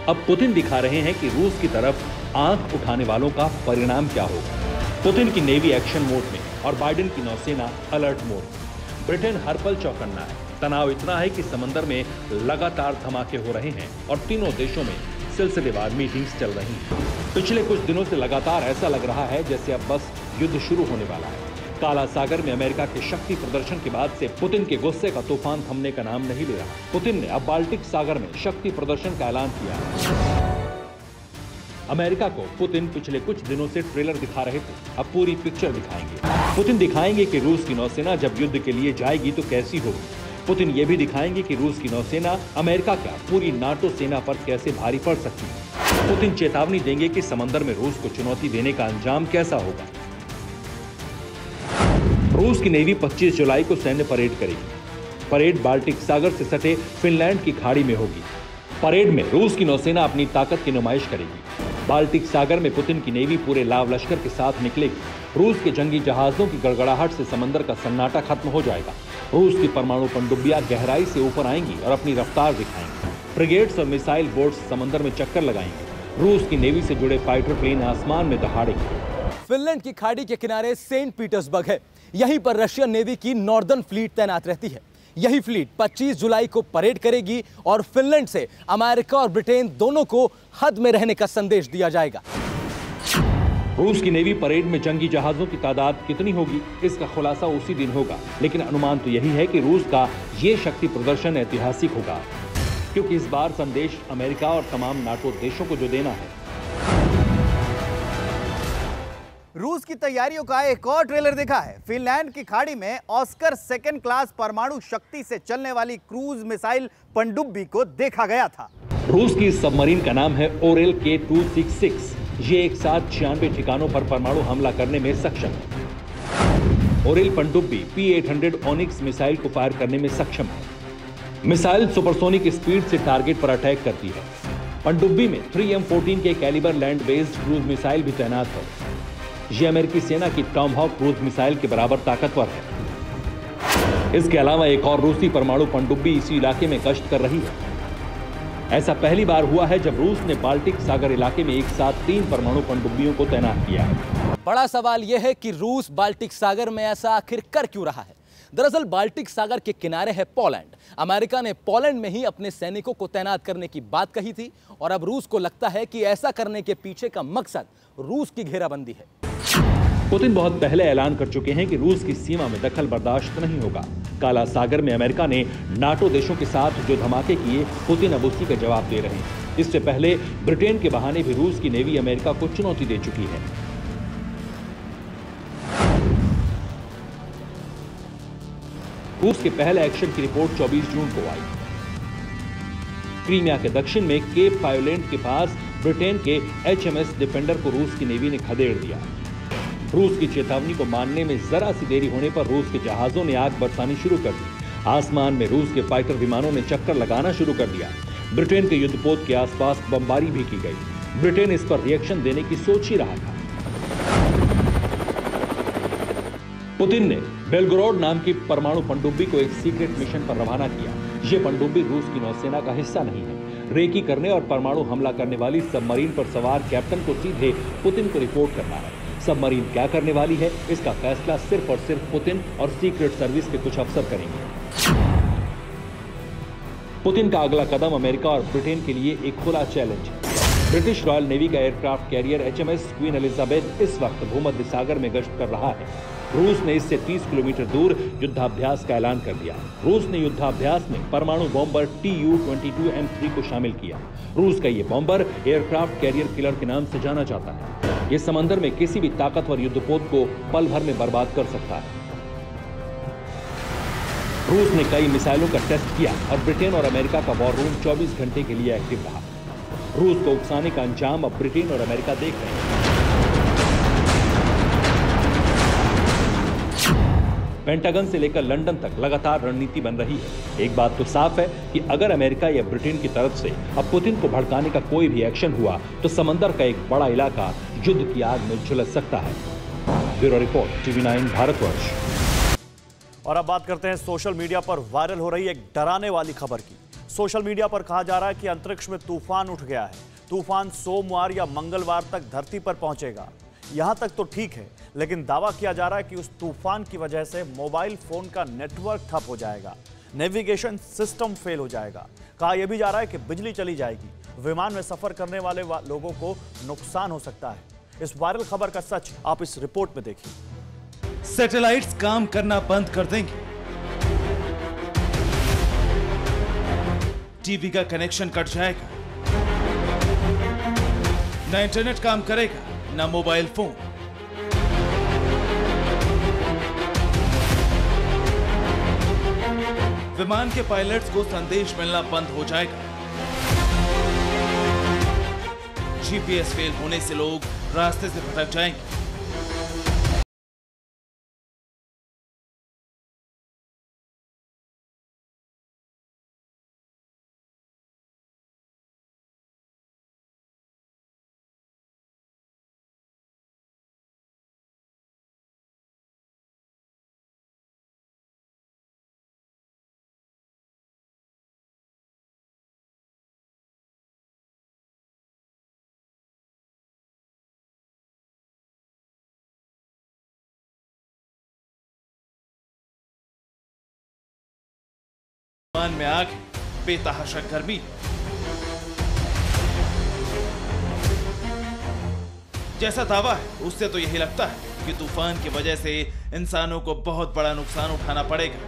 अब पुतिन दिखा रहे हैं कि रूस की तरफ आंख उठाने वालों का परिणाम क्या होगा। पुतिन की नेवी एक्शन मोड में और बाइडेन की नौसेना अलर्ट मोड। ब्रिटेन हर पल चौकन्ना है। तनाव इतना है कि समंदर में लगातार धमाके हो रहे हैं और तीनों देशों में सिलसिलेवार मीटिंग्स चल रही हैं। पिछले कुछ दिनों से लगातार ऐसा लग रहा है जैसे अब बस युद्ध शुरू होने वाला है। काला सागर में अमेरिका के शक्ति प्रदर्शन के बाद से पुतिन के गुस्से का तूफान थमने का नाम नहीं ले रहा। पुतिन ने अब बाल्टिक सागर में शक्ति प्रदर्शन का ऐलान किया है। अमेरिका को पुतिन पिछले कुछ दिनों से ट्रेलर दिखा रहे थे, अब पूरी पिक्चर दिखाएंगे। पुतिन दिखाएंगे कि रूस की नौसेना जब युद्ध के लिए जाएगी तो कैसी होगी। पुतिन ये भी दिखाएंगे कि रूस की नौसेना अमेरिका क्या पूरी नाटो सेना पर कैसे भारी पड़ सकती है। पुतिन चेतावनी देंगे कि समंदर में रूस को चुनौती देने का अंजाम कैसा होगा। रूस की नेवी 25 जुलाई को सैन्य परेड करेगी। परेड बाल्टिक सागर से सटे फिनलैंड की खाड़ी में होगी। परेड में रूस की नौसेना अपनी ताकत की नुमाइश करेगी। बाल्टिक सागर में पुतिन की नेवी पूरे लाव लश्कर के साथ निकलेगी। रूस के जंगी जहाजों की गड़गड़ाहट से समंदर का सन्नाटा खत्म हो जाएगा। रूस की परमाणु पनडुब्बियां गहराई से ऊपर आएंगी और अपनी रफ्तार दिखाएंगी। फ्रिगेट्स और मिसाइल बोट्स समंदर में चक्कर लगाएंगे। रूस की नेवी से जुड़े फाइटर प्लेन आसमान में दहाड़ेंगे। फिनलैंड की खाड़ी के किनारे सेंट पीटर्सबर्ग है। यहीं पर रशियन नेवी की नॉर्दर्न फ्लीट तैनात रहती है। यही फ्लीट 25 जुलाई को परेड करेगी और फिनलैंड से अमेरिका और ब्रिटेन दोनों को हद में रहने का संदेश दिया जाएगा। रूस की नेवी परेड में जंगी जहाजों की तादाद कितनी होगी, इसका खुलासा उसी दिन होगा। लेकिन अनुमान तो यही है कि रूस का यह शक्ति प्रदर्शन ऐतिहासिक होगा, क्योंकि इस बार संदेश अमेरिका और तमाम नाटो देशों को जो देना है। रूस की तैयारियों का एक और ट्रेलर दिखा है। फिनलैंड की खाड़ी में ऑस्कर सेकंड क्लास परमाणु शक्ति से चलने वाली क्रूज मिसाइल पनडुब्बी को देखा गया था। रूस की सबमरीन का नाम है ओरेल K-266। ये एक साथ 96 ठिकानों पर परमाणु हमला करने में सक्षम है। ओरेल पनडुब्बी P-800 ओनिक्स मिसाइल को फायर करने में सक्षम है। मिसाइल सुपरसोनिक स्पीड से टारगेट पर अटैक करती है। पनडुब्बी में 3M14 के Kalibr land based cruise missile भी तैनात है। ये अमेरिकी सेना की टॉमहॉक क्रूज मिसाइल के बराबर ताकतवर है। इसके अलावा एक और रूसी परमाणु पनडुब्बी इसी इलाके में गश्त कर रही है। ऐसा पहली बार हुआ है जब रूस ने बाल्टिक सागर इलाके में एक साथ 3 परमाणु पनडुब्बियों को तैनात किया है। बड़ा सवाल यह है कि रूस बाल्टिक सागर में ऐसा आखिर कर क्यों रहा है। दरअसल बाल्टिक सागर के किनारे है पोलैंड। अमेरिका ने पोलैंड में ही अपने सैनिकों को तैनात करने की बात कही थी और अब रूस को लगता है कि ऐसा करने के पीछे का मकसद रूस की घेराबंदी है। पुतिन बहुत पहले ऐलान कर चुके हैं कि रूस की सीमा में दखल बर्दाश्त नहीं होगा। काला सागर में अमेरिका ने नाटो देशों के साथ जो धमाके किए, पुतिन अब उसी का जवाब दे रहे हैं। इससे पहले ब्रिटेन के बहाने भी रूस की नेवी अमेरिका को चुनौती दे चुकी है। रूस के पहले एक्शन की रिपोर्ट 24 जून को आई। क्रीमिया के दक्षिण में केप पायोलेंट के पास ब्रिटेन के HMS डिफेंडर को रूस की नेवी ने खदेड़ दिया। रूस की चेतावनी को मानने में जरा सी देरी होने पर रूस के जहाजों ने आग बरसानी शुरू कर दी। आसमान में रूस के फाइटर विमानों ने चक्कर लगाना शुरू कर दिया। ब्रिटेन के युद्धपोत के आसपास बमबारी भी की गई। ब्रिटेन इस पर रिएक्शन देने की सोच ही रहा था। पुतिन ने बेलग्रोड नाम की परमाणु पनडुब्बी को एक सीक्रेट मिशन पर रवाना किया। यह पनडुब्बी रूस की नौसेना का हिस्सा नहीं है। रेकी करने और परमाणु हमला करने वाली सबमरीन पर सवार कैप्टन को सीधे पुतिन को रिपोर्ट करना है। सबमरीन क्या करने वाली है, इसका फैसला सिर्फ और सिर्फ पुतिन और सीक्रेट सर्विस के कुछ अफसर करेंगे। पुतिन का अगला कदम अमेरिका और ब्रिटेन के लिए एक खुला चैलेंज है। ब्रिटिश रॉयल नेवी का aircraft carrier HMS queen Elizabeth इस वक्त भूमध्य सागर में गश्त कर रहा है। रूस ने इससे 30 किलोमीटर दूर युद्धाभ्यास का ऐलान कर दिया। रूस ने युद्धाभ्यास में परमाणु बॉम्बर Tu-22M3 को शामिल किया। रूस का ये बॉम्बर एयरक्राफ्ट कैरियर किलर के नाम से जाना जाता है। ये समंदर में किसी भी ताकतवर युद्धपोत को पल भर में बर्बाद कर सकता है। रूस ने कई मिसाइलों का टेस्ट किया और ब्रिटेन और अमेरिका का वॉर रूम 24 घंटे के लिए एक्टिव रहा। रूस को उकसाने का अंजाम अब ब्रिटेन और अमेरिका देख रहे हैं। पेंटागन से लेकर लंदन तक लगातार रणनीति बन रही है। एक बात तो साफ है कि अगर अमेरिका या ब्रिटेन की तरफ से अब पुतिन को भड़काने का कोई भी एक्शन हुआ तो समंदर का एक बड़ा इलाका युद्ध की आग में झुलस सकता है। Bureau report, TV9 Bharatvarsh. और अब बात करते हैं सोशल मीडिया पर वायरल हो रही एक डराने वाली खबर की। सोशल मीडिया पर कहा जा रहा है कि अंतरिक्ष में तूफान उठ गया है। तूफान सोमवार या मंगलवार तक धरती पर पहुंचेगा। यहां तक तो ठीक है, लेकिन दावा किया जा रहा है कि उस तूफान की वजह से मोबाइल फोन का नेटवर्क ठप हो जाएगा, नेविगेशन सिस्टम फेल हो जाएगा। कहा यह भी जा रहा है कि बिजली चली जाएगी, विमान में सफर करने वाले लोगों को नुकसान हो सकता है। इस वायरल खबर का सच आप इस रिपोर्ट में देखिए। सैटेलाइट्स काम करना बंद कर देंगे, टीवी का कनेक्शन कट जाएगा, ना इंटरनेट काम करेगा, ना मोबाइल फोन। विमान के पायलट्स को संदेश मिलना बंद हो जाएगा। जीपीएस फेल होने से लोग रास्ते से भटक जाएंगे। विमान में आग, बेतहाशा गर्मी। जैसा दावा है उससे तो यही लगता है कि तूफान की वजह से इंसानों को बहुत बड़ा नुकसान उठाना पड़ेगा।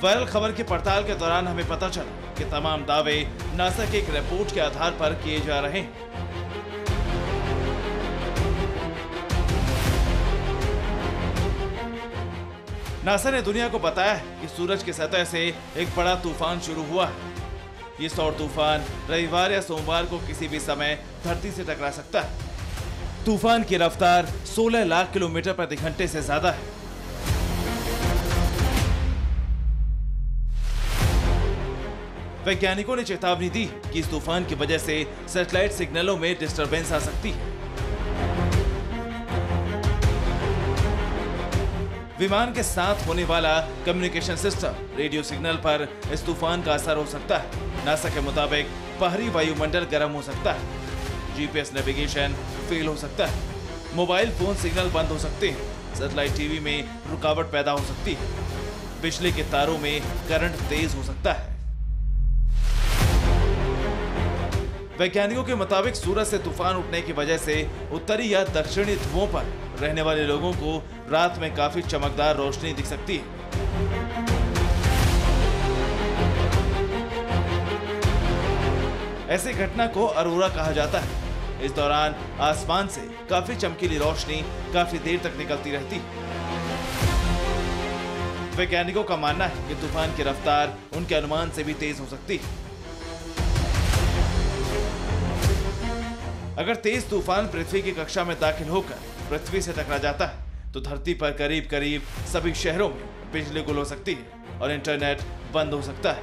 वायरल खबर की पड़ताल के दौरान हमें पता चला कि तमाम दावे नासा के एक रिपोर्ट के आधार पर किए जा रहे हैं। नासा ने दुनिया को बताया है कि सूरज की सतह से एक बड़ा तूफान शुरू हुआ है। ये सौर तूफान रविवार या सोमवार को किसी भी समय धरती से टकरा सकता है। तूफान की रफ्तार 16 लाख किलोमीटर प्रति घंटे से ज्यादा है। वैज्ञानिकों ने चेतावनी दी कि इस तूफान की वजह से सैटेलाइट सिग्नलों में डिस्टरबेंस आ सकती है। विमान के साथ होने वाला कम्युनिकेशन सिस्टम, रेडियो सिग्नल पर इस तूफान का असर हो सकता है। नासा के मुताबिक बाहरी वायुमंडल गर्म हो सकता है, जीपीएस नेविगेशन फेल हो सकता है, मोबाइल फोन सिग्नल बंद हो सकते हैं, सैटेलाइट टीवी में रुकावट पैदा हो सकती है, बिजली के तारों में करंट तेज हो सकता है। वैज्ञानिकों के मुताबिक सूरज से तूफान उठने की वजह से उत्तरी या दक्षिणी ध्रुवों पर रहने वाले लोगों को रात में काफी चमकदार रोशनी दिख सकती है। ऐसी घटना को अरोरा कहा जाता है। इस दौरान आसमान से काफी चमकीली रोशनी काफी देर तक निकलती रहती है। वैज्ञानिकों का मानना है कि तूफान की रफ्तार उनके अनुमान से भी तेज हो सकती है। अगर तेज तूफान पृथ्वी की कक्षा में दाखिल होकर पृथ्वी से टकरा जाता है तो धरती पर करीब करीब सभी शहरों में बिजली गुल हो सकती है और इंटरनेट बंद हो सकता है।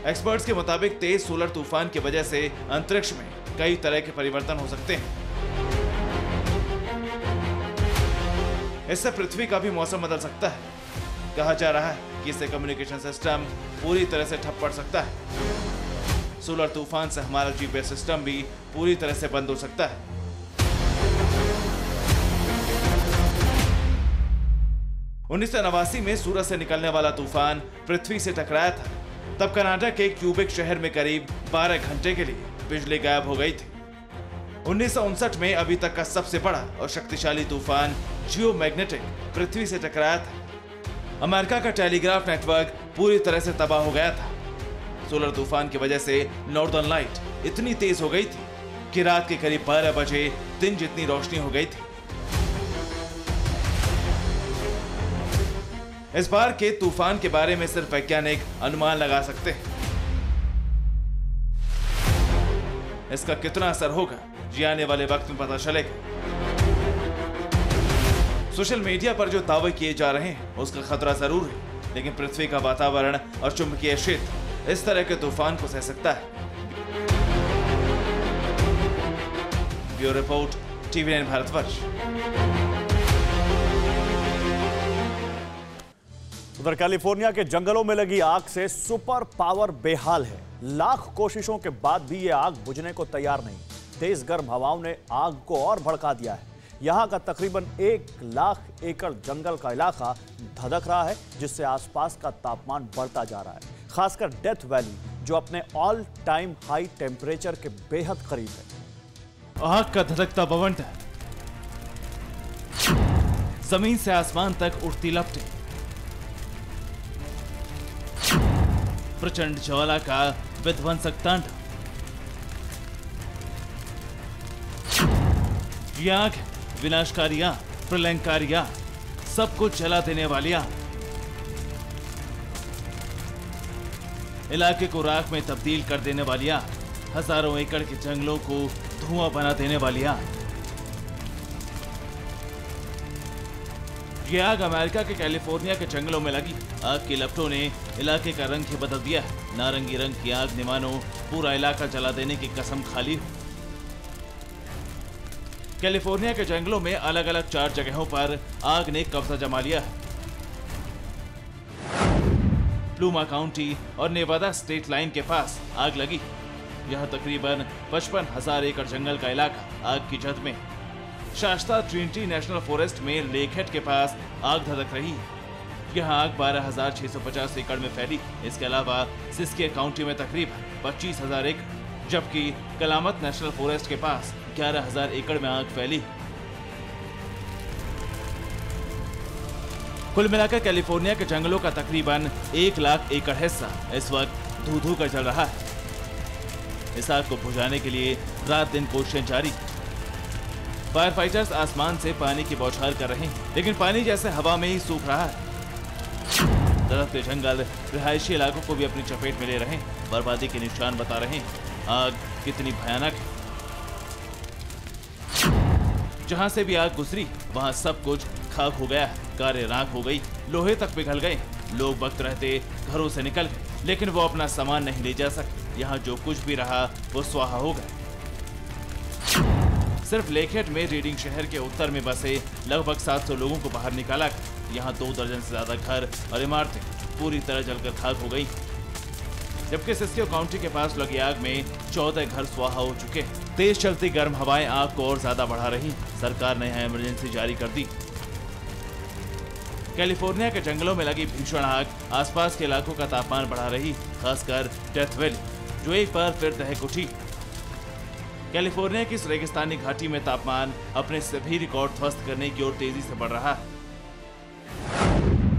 एक्सपर्ट्स के मुताबिक तेज सोलर तूफान की वजह से अंतरिक्ष में कई तरह के परिवर्तन हो सकते हैं। इससे पृथ्वी का भी मौसम बदल सकता है। कहा जा रहा है कि इससे कम्युनिकेशन सिस्टम पूरी तरह से ठप पड़ सकता है। सोलर तूफान से हमारा जीपीएस सिस्टम भी पूरी तरह से बंद हो सकता है। उन्नीस सौ 89 में सूरज से निकलने वाला तूफान पृथ्वी से टकराया था। तब कनाडा के क्यूबेक शहर में करीब 12 घंटे के लिए बिजली गायब हो गई थी। 1959 में अभी तक का सबसे बड़ा और शक्तिशाली तूफान जियोमैग्नेटिक पृथ्वी से टकराया था। अमेरिका का टेलीग्राफ नेटवर्क पूरी तरह से तबाह हो गया था। सोलर तूफान की वजह से नॉर्दर्न लाइट इतनी तेज हो गई थी कि रात के करीब 12 बजे दिन जितनी रोशनी हो गई थी। इस बार के तूफान के बारे में सिर्फ वैज्ञानिक अनुमान लगा सकते हैं। इसका कितना असर होगा ये आने वाले वक्त में पता चलेगा। सोशल मीडिया पर जो दावे किए जा रहे हैं उसका खतरा जरूर है, लेकिन पृथ्वी का वातावरण और चुंबकीय क्षेत्र इस तरह के तूफान को सह सकता है। Bureau report, TV9 Bharatvarsh. उधर कैलिफोर्निया के जंगलों में लगी आग से सुपर पावर बेहाल है। लाख कोशिशों के बाद भी यह आग बुझने को तैयार नहीं। तेज गर्म हवाओं ने आग को और भड़का दिया है। यहां का तकरीबन 1 लाख एकड़ जंगल का इलाका धधक रहा है, जिससे आसपास का तापमान बढ़ता जा रहा है। खासकर डेथ वैली जो अपने ऑल टाइम हाई टेम्परेचर के बेहद करीब है। आग का धधकता बवंडर, जमीन से आसमान तक उठती लपटें, प्रचंड ज्वाला का विध्वंसक तांडव। ये आग विनाशकारी आग, प्रलयंकारी आग, सब कुछ जला देने वाली आग। इलाके को राख में तब्दील कर देने वाली आग, हजारों एकड़ के जंगलों को धुआं बना देने वाली आग। यह आग अमेरिका के कैलिफोर्निया के जंगलों में लगी। आग की लपटों ने इलाके का रंग ही बदल दिया है। नारंगी रंग की आग ने मानो पूरा इलाका जला देने की कसम खा ली हो। कैलिफोर्निया के जंगलों में अलग अलग 4 जगहों पर आग ने कब्जा जमा लिया है। प्लूमा काउंटी और नेवादा स्टेट लाइन के पास आग लगी। यह तकरीबन 55,000 एकड़ जंगल का इलाका आग की जद में। शास्ता ट्रिनिटी नेशनल फॉरेस्ट में लेकहेड के पास आग धधक रही है। यह आग 12,650 एकड़ में फैली। इसके अलावा सिस्के काउंटी में तकरीबन 25,000 एकड़, जबकि कलामत नेशनल फॉरेस्ट के पास 11,000 एकड़ में आग फैली। कुल मिलाकर कैलिफोर्निया के जंगलों का तकरीबन 1 लाख एकड़ हिस्सा इस वक्त धू-धू कर जल रहा है। इस आग को बुझाने के लिए रात दिन कोशिशें जारी। फायर फाइटर्स आसमान से पानी की बौछार कर रहे हैं, लेकिन पानी जैसे हवा में ही सूख रहा है। दरख्त जंगल रिहायशी इलाकों को भी अपनी चपेट में ले रहे हैं, बर्बादी के निशान बता रहे हैं। आग कितनी भयानक है। जहां से भी आग गुजरी वहां सब कुछ खाक हो गया है। कारें राख हो गई, लोहे तक पिघल गए। लोग वक्त रहते घरों से निकल गए, लेकिन वो अपना सामान नहीं ले जा सके। यहाँ जो कुछ भी रहा वो स्वाहा हो गया। सिर्फ लेकहेड में रीडिंग शहर के उत्तर में बसे लगभग 700 लोगों को बाहर निकाला गया। यहाँ 2 दर्जन से ज्यादा घर और इमारतें पूरी तरह जलकर खाक हो गई, जबकि सिस्को काउंटी के पास लगी आग में 14 घर स्वाहा हो चुके। तेज चलती गर्म हवाएं आग को और ज्यादा बढ़ा रही। सरकार ने यहाँ इमरजेंसी जारी कर दी। कैलिफोर्निया के जंगलों में लगी भीषण आग आसपास के इलाकों का तापमान बढ़ा रही, खासकर डेथ वैली जो एक बार फिर दहक उठी। कैलिफोर्निया की इस रेगिस्तानी घाटी में तापमान अपने सभी रिकॉर्ड ध्वस्त करने की ओर तेजी से बढ़ रहा है।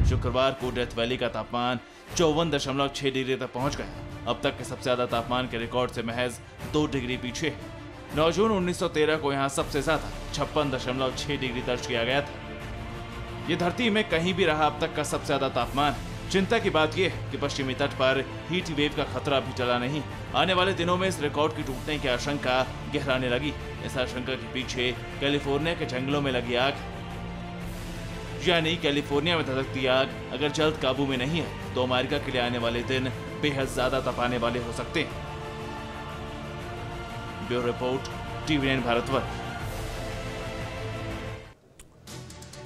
शुक्रवार को डेथ वैली का तापमान 54.6 डिग्री तक पहुंच गया। अब तक के सबसे ज्यादा तापमान के रिकॉर्ड से महज 2 डिग्री पीछे है। 9 जून 1913 को यहाँ सबसे ज्यादा 56.6 डिग्री दर्ज किया गया था। ये धरती में कहीं भी रहा अब तक का सबसे ज्यादा तापमान। चिंता की बात यह है कि पश्चिमी तट पर हीट वेव का खतरा भी टला नहीं। आने वाले दिनों में इस रिकॉर्ड की टूटने की आशंका गहराने लगी। इस आशंका के पीछे कैलिफोर्निया के जंगलों में लगी आग, यानी कैलिफोर्निया में धधकती आग अगर जल्द काबू में नहीं है तो अमेरिका के लिए आने वाले दिन बेहद ज्यादा तपाने वाले हो सकते हैं। Bureau report, TV9 Bharatvarsh.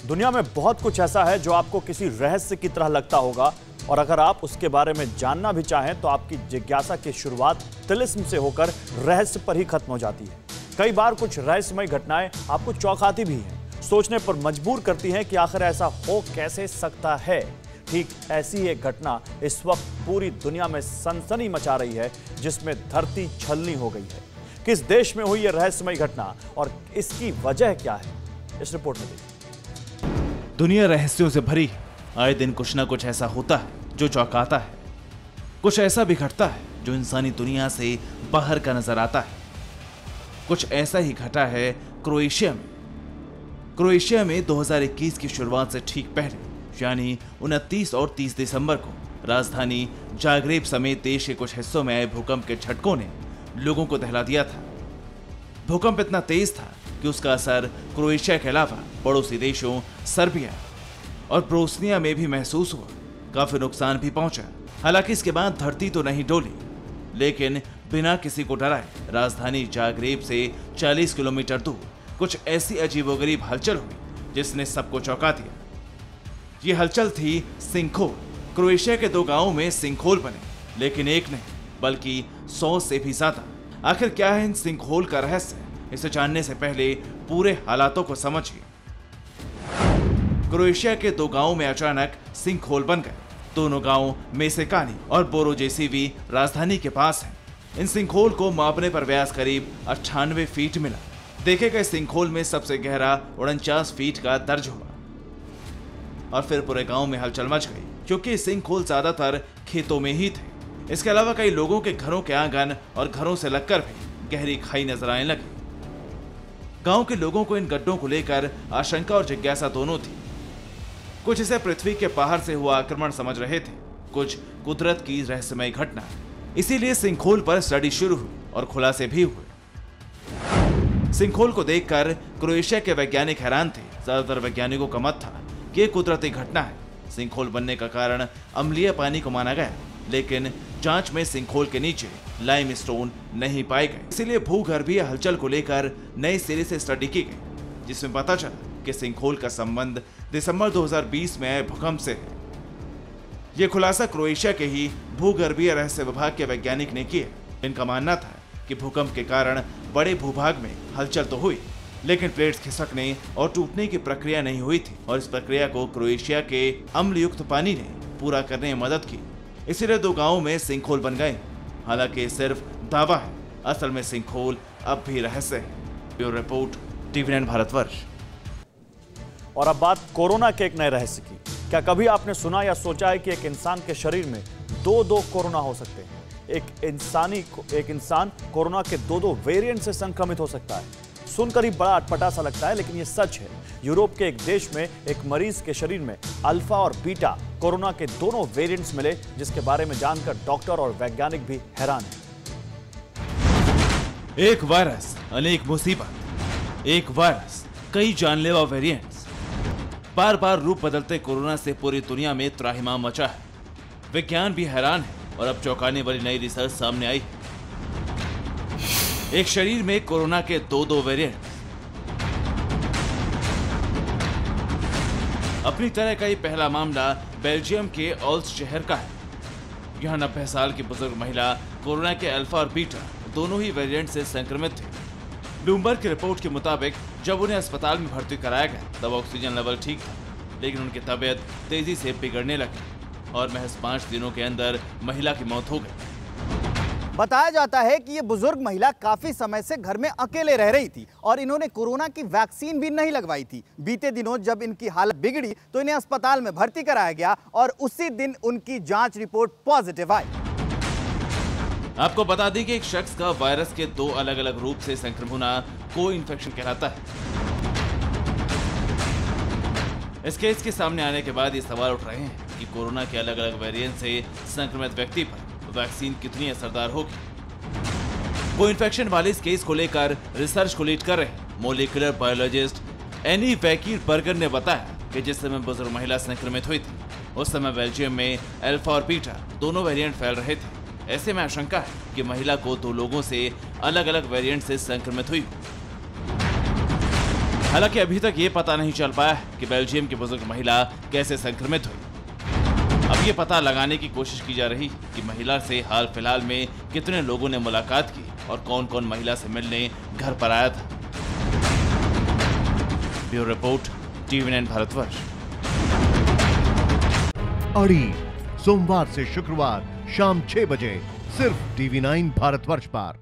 दुनिया में बहुत कुछ ऐसा है जो आपको किसी रहस्य की तरह लगता होगा, और अगर आप उसके बारे में जानना भी चाहें तो आपकी जिज्ञासा की शुरुआत तिलिस्म से होकर रहस्य पर ही खत्म हो जाती है। कई बार कुछ रहस्यमय घटनाएं आपको चौंकाती भी हैं, सोचने पर मजबूर करती हैं कि आखिर ऐसा हो कैसे सकता है। ठीक ऐसी एक घटना इस वक्त पूरी दुनिया में सनसनी मचा रही है, जिसमें धरती छलनी हो गई है। किस देश में हुई यह रहस्यमय घटना और इसकी वजह क्या है, इस रिपोर्ट में देखिए। दुनिया रहस्यों से भरी। आए दिन कुछ ना कुछ ऐसा होता है जो चौंकाता है। कुछ ऐसा भी घटता है जो इंसानी दुनिया से बाहर का नजर आता है। कुछ ऐसा ही घटा है क्रोएशिया में। क्रोएशिया में 2021 की शुरुआत से ठीक पहले यानी 29 और 30 दिसंबर को राजधानी जाग्रेब समेत देश के कुछ हिस्सों में आए भूकंप के झटकों ने लोगों को दहला दिया था। भूकंप इतना तेज था कि उसका असर क्रोएशिया के अलावा पड़ोसी देशों सर्बिया और बोस्निया में भी महसूस हुआ। काफी नुकसान भी पहुंचा। हालांकि इसके बाद धरती तो नहीं डोली, लेकिन बिना किसी को डराए राजधानी जाग्रेब से 40 किलोमीटर दूर कुछ ऐसी अजीबोगरीब हलचल हुई जिसने सबको चौंका दिया। ये हलचल थी सिंखोल। क्रोएशिया के 2 गांवों में सिंखोल बने, लेकिन एक नहीं बल्कि 100 से भी ज्यादा। आखिर क्या है इन सिंखोल का रहस्य? इसे जानने से पहले पूरे हालातों को समझिए। क्रोएशिया के 2 गांवों में अचानक सिंखोल बन गए। दोनों गांव मेसेकानी और बोरोजेसीवी राजधानी के पास हैं। इन सिंखोल को मापने पर व्यास करीब 98 फीट मिला। देखे गए सिंखोल में सबसे गहरा 49 फीट का दर्ज हुआ और फिर पूरे गांव में हलचल मच गई, क्योंकि सिंखोल ज्यादातर खेतों में ही थे। इसके अलावा कई लोगों के घरों के आंगन और घरों से लगकर भी गहरी खाई नजर आने लगी। गांव के लोगों को इन गड्ढों को लेकर आशंका और जिज्ञासा दोनों थी। कुछ इसे पृथ्वी के बाहर से हुआ आक्रमण समझ रहे थे, कुछ कुदरत की रहस्यमय घटना। इसीलिए सिंखोल पर स्टडी शुरू हुई और खुलासे भी हुए। सिंखोल को देखकर क्रोएशिया के वैज्ञानिक हैरान थे। ज्यादातर वैज्ञानिकों का मत था कि कुदरती घटना है। सिंखोल बनने का कारण अम्लीय पानी को माना गया, लेकिन जांच में सिंखोल के नीचे लाइमस्टोन नहीं पाए गए। इसीलिए भूगर्भीय हलचल को लेकर नए सिरे से स्टडी की गई, जिसमें पता चला कि सिंखोल का संबंध दिसंबर 2020 में आए भूकंप से है। यह खुलासा क्रोएशिया के ही भूगर्भीय रहस्य विभाग के वैज्ञानिक ने किया। इनका मानना था कि भूकंप के कारण बड़े भूभाग में हलचल तो हुई, लेकिन प्लेट्स खिसकने और टूटने की प्रक्रिया नहीं हुई थी, और इस प्रक्रिया को क्रोएशिया के अम्लयुक्त पानी ने पूरा करने में मदद की। इसीलिए 2 गांवों में सिंखोल बन गए। हालांकि सिर्फ दावा है, असल में सिंखोल अब भी रहस्य है। Bureau report, TV9 Bharatvarsh. और अब बात कोरोना के एक नए रहस्य की। क्या कभी आपने सुना या सोचा है कि एक इंसान के शरीर में 2 कोरोना हो सकते हैं? एक इंसान कोरोना के 2 वेरिएंट से संक्रमित हो सकता है। सुनकर ही बड़ा अटपटा सा लगता है, लेकिन ये सच है। यूरोप के एक देश में एक मरीज के शरीर में अल्फा और बीटा कोरोना के दोनों वेरिएंट्स मिले, जिसके बारे में जानकर डॉक्टर और वैज्ञानिक भी हैरान हैं। एक वायरस अनेक मुसीबत, एक वायरस कई जानलेवा वेरिएंट्स। बार बार रूप बदलते कोरोना से पूरी दुनिया में त्राहिमाम मचा है। विज्ञान भी हैरान है और अब चौंकाने वाली नई रिसर्च सामने आई है। एक शरीर में कोरोना के 2 वेरिएंट। अपनी तरह का ये पहला मामला बेल्जियम के ऑल्स शहर का है। यहां 90 साल की बुजुर्ग महिला कोरोना के अल्फा और बीटा दोनों ही वेरिएंट से संक्रमित थे। ब्लूमबर्ग की रिपोर्ट के मुताबिक जब उन्हें अस्पताल में भर्ती कराया गया तब ऑक्सीजन लेवल ठीक था, लेकिन उनकी तबीयत तेजी से बिगड़ने लगी और महज 5 दिनों के अंदर महिला की मौत हो गई। बताया जाता है कि ये बुजुर्ग महिला काफी समय से घर में अकेले रह रही थी और इन्होंने कोरोना की वैक्सीन भी नहीं लगवाई थी। बीते दिनों जब इनकी हालत बिगड़ी तो इन्हें अस्पताल में भर्ती कराया गया और उसी दिन उनकी जांच रिपोर्ट पॉजिटिव आई। आपको बता दें कि एक शख्स का वायरस के 2 अलग अलग रूप से संक्रमण होना को इन्फेक्शन कहलाता है। इस केस के सामने आने के बाद ये सवाल उठ रहे हैं कि कोरोना के अलग अलग वेरिएंट से संक्रमित व्यक्ति पर वैक्सीन कितनी असरदार होगी। को इन्फेक्शन वाले इस केस को लेकर रिसर्च को लीड कर रहे मोलिकुलर बायोलॉजिस्ट एनी वैकीरबर्गर ने बताया कि जिस समय बुजुर्ग महिला संक्रमित हुई थी उस समय बेल्जियम में अल्फा और बीटा दोनों वेरिएंट फैल रहे थे। ऐसे में आशंका है कि महिला को 2 लोगों से अलग अलग वेरिएंट से संक्रमित हुई। हालांकि अभी तक ये पता नहीं चल पाया कि बेल्जियम की बुजुर्ग महिला कैसे संक्रमित हुई। अब ये पता लगाने की कोशिश की जा रही कि महिला से हाल फिलहाल में कितने लोगों ने मुलाकात की और कौन कौन महिला से मिलने घर पर आया था। Bureau report, TV9 Bharatvarsh. अड़ी सोमवार से शुक्रवार शाम 6 बजे सिर्फ TV9 भारतवर्ष पर।